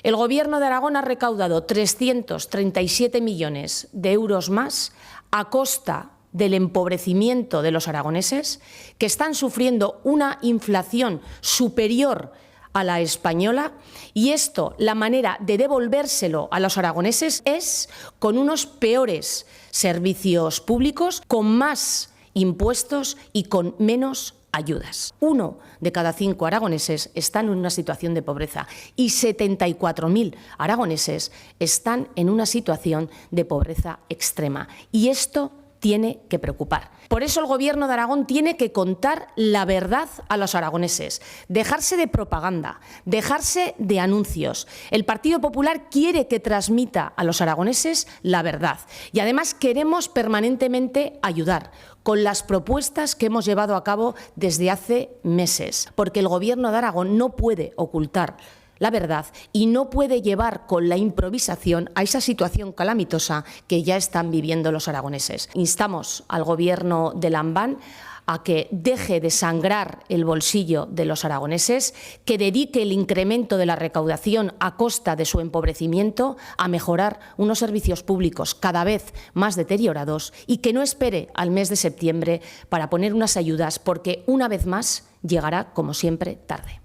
El Gobierno de Aragón ha recaudado 337 millones de euros más a costa del empobrecimiento de los aragoneses, que están sufriendo una inflación superior a la española, y esto, la manera de devolvérselo a los aragoneses es con unos peores servicios públicos, con más impuestos y con menos ayudas. 1 de cada 5 aragoneses están en una situación de pobreza y 74.000 aragoneses están en una situación de pobreza extrema. Y esto tiene que preocupar. Por eso el Gobierno de Aragón tiene que contar la verdad a los aragoneses, dejarse de propaganda, dejarse de anuncios. El Partido Popular quiere que transmita a los aragoneses la verdad y además queremos permanentemente ayudar con las propuestas que hemos llevado a cabo desde hace meses, porque el Gobierno de Aragón no puede ocultar la verdad y no puede llevar con la improvisación a esa situación calamitosa que ya están viviendo los aragoneses. Instamos al Gobierno de Lambán a que deje de sangrar el bolsillo de los aragoneses, que dedique el incremento de la recaudación a costa de su empobrecimiento a mejorar unos servicios públicos cada vez más deteriorados y que no espere al mes de septiembre para poner unas ayudas, porque una vez más llegará, como siempre, tarde.